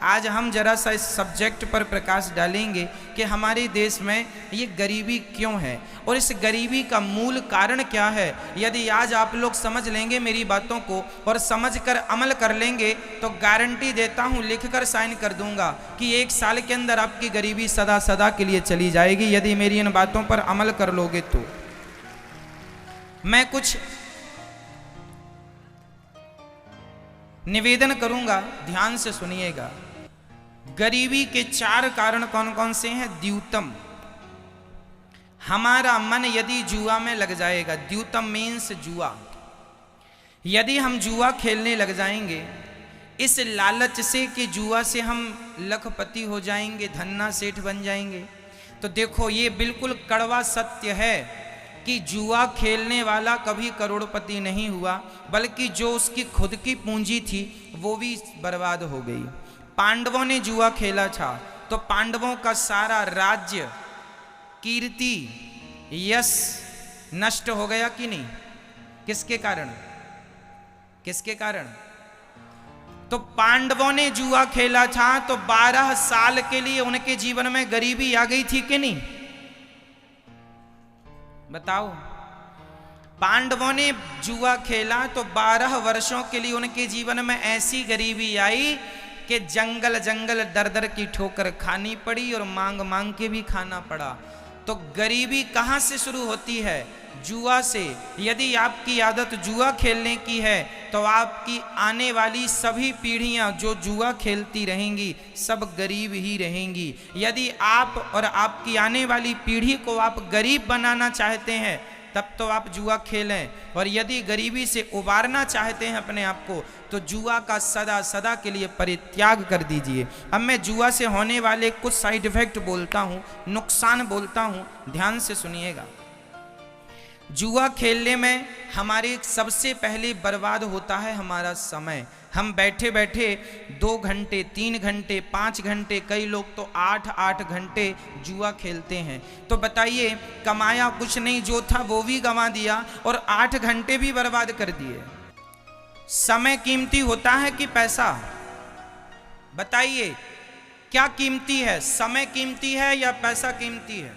आज हम जरा सा इस सब्जेक्ट पर प्रकाश डालेंगे कि हमारे देश में ये गरीबी क्यों है और इस गरीबी का मूल कारण क्या है। यदि आज आप लोग समझ लेंगे मेरी बातों को और समझकर अमल कर लेंगे तो गारंटी देता हूँ, लिखकर साइन कर दूंगा कि 1 साल के अंदर आपकी गरीबी सदा सदा के लिए चली जाएगी। यदि मेरी इन बातों पर अमल कर लोगे तो मैं कुछ निवेदन करूंगा, ध्यान से सुनिएगा। गरीबी के 4 कारण कौन कौन से हैं। द्यूतम, हमारा मन यदि जुआ में लग जाएगा, द्यूतम मीन्स जुआ, यदि हम जुआ खेलने लग जाएंगे इस लालच से कि जुआ से हम लखपति हो जाएंगे, धन्ना सेठ बन जाएंगे, तो देखो ये बिल्कुल कड़वा सत्य है कि जुआ खेलने वाला कभी करोड़पति नहीं हुआ, बल्कि जो उसकी खुद की पूंजी थी वो भी बर्बाद हो गई। पांडवों ने जुआ खेला था तो पांडवों का सारा राज्य, कीर्ति, यश नष्ट हो गया कि नहीं। किसके कारण, किसके कारण। तो पांडवों ने जुआ खेला था तो 12 साल के लिए उनके जीवन में गरीबी आ गई थी कि नहीं, बताओ। पांडवों ने जुआ खेला तो 12 वर्षों के लिए उनके जीवन में ऐसी गरीबी आई कि जंगल जंगल दर दर की ठोकर खानी पड़ी और मांग मांग के भी खाना पड़ा। तो गरीबी कहां से शुरू होती है, जुआ से। यदि आपकी आदत जुआ खेलने की है तो आपकी आने वाली सभी पीढ़ियां जो जुआ खेलती रहेंगी सब गरीब ही रहेंगी। यदि आप और आपकी आने वाली पीढ़ी को आप गरीब बनाना चाहते हैं तब तो आप जुआ खेलें, और यदि गरीबी से उबारना चाहते हैं अपने आप को तो जुआ का सदा सदा के लिए परित्याग कर दीजिए। अब मैं जुआ से होने वाले कुछ साइड इफेक्ट बोलता हूँ, नुकसान बोलता हूँ, ध्यान से सुनिएगा। जुआ खेलने में हमारे सबसे पहले बर्बाद होता है हमारा समय। हम बैठे बैठे 2 घंटे, 3 घंटे, 5 घंटे, कई लोग तो 8-8 घंटे जुआ खेलते हैं। तो बताइए, कमाया कुछ नहीं, जो था वो भी गंवा दिया और 8 घंटे भी बर्बाद कर दिए। समय कीमती होता है कि पैसा, बताइए क्या कीमती है, समय कीमती है या पैसा कीमती है।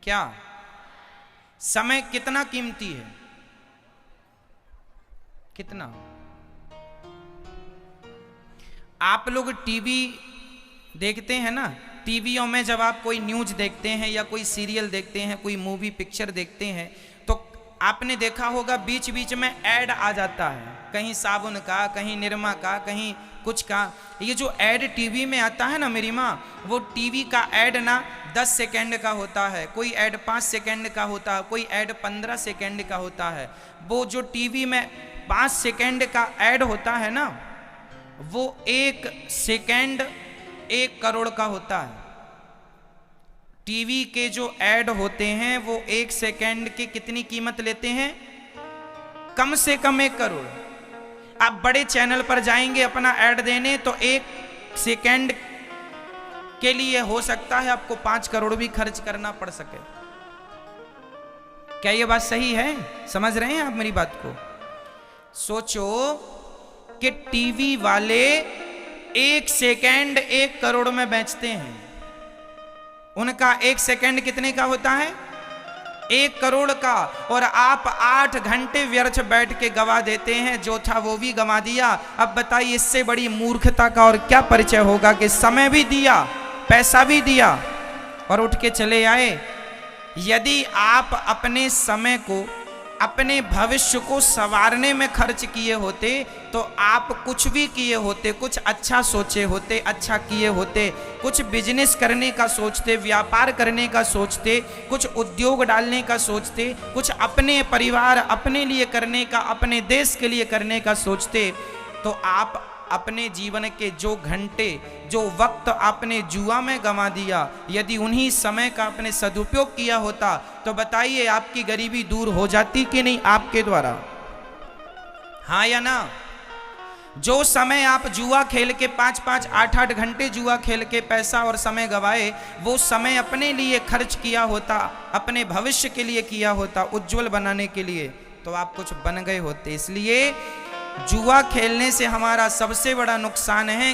क्या समय कितना कीमती है, कितना। आप लोग टीवी देखते हैं ना, टीवियों में जब आप कोई न्यूज देखते हैं या कोई सीरियल देखते हैं, कोई मूवी पिक्चर देखते हैं तो आपने देखा होगा बीच बीच में ऐड आ जाता है, कहीं साबुन का, कहीं निरमा का, कहीं कुछ का। ये जो ऐड टीवी में आता है ना मेरी माँ, वो टीवी का ऐड ना 10 सेकेंड का होता है, कोई ऐड 5 सेकेंड का होता है, कोई ऐड 15 सेकेंड का होता है। वो जो टीवी में 5 सेकेंड का ऐड होता है ना, वो 1 सेकेंड 1 करोड़ का होता है। टीवी के जो ऐड होते हैं वो 1 सेकेंड की कितनी कीमत लेते हैं, कम से कम 1 करोड़। आप बड़े चैनल पर जाएंगे अपना ऐड देने तो 1 सेकेंड के लिए हो सकता है आपको 5 करोड़ भी खर्च करना पड़ सके। क्या ये बात सही है, समझ रहे हैं आप मेरी बात को। सोचो कि टीवी वाले 1 सेकेंड 1 करोड़ में बेचते हैं, उनका 1 सेकेंड कितने का होता है, 1 करोड़ का, और आप 8 घंटे व्यर्थ बैठ के गवा देते हैं, जो था वो भी गवा दिया। अब बताइए इससे बड़ी मूर्खता का और क्या परिचय होगा कि समय भी दिया, पैसा भी दिया और उठ के चले आए। यदि आप अपने समय को, अपने भविष्य को संवारने में खर्च किए होते तो आप कुछ भी किए होते, कुछ अच्छा सोचे होते, अच्छा किए होते, कुछ बिजनेस करने का सोचते, व्यापार करने का सोचते, कुछ उद्योग डालने का सोचते, कुछ अपने परिवार, अपने लिए करने का, अपने देश के लिए करने का सोचते, तो आप अपने जीवन के जो घंटे, जो वक्त आपने जुआ में गंवा दिया, यदि उन्हीं समय का आपने सदुपयोग किया होता तो बताइए आपकी गरीबी दूर हो जाती कि नहीं आपके द्वारा, हाँ या ना। जो समय आप जुआ खेल के 5-5, 8-8 घंटे जुआ खेल के पैसा और समय गवाए, वो समय अपने लिए खर्च किया होता, अपने भविष्य के लिए किया होता, उज्जवल बनाने के लिए, तो आप कुछ बन गए होते। इसलिए जुआ खेलने से हमारा सबसे बड़ा नुकसान है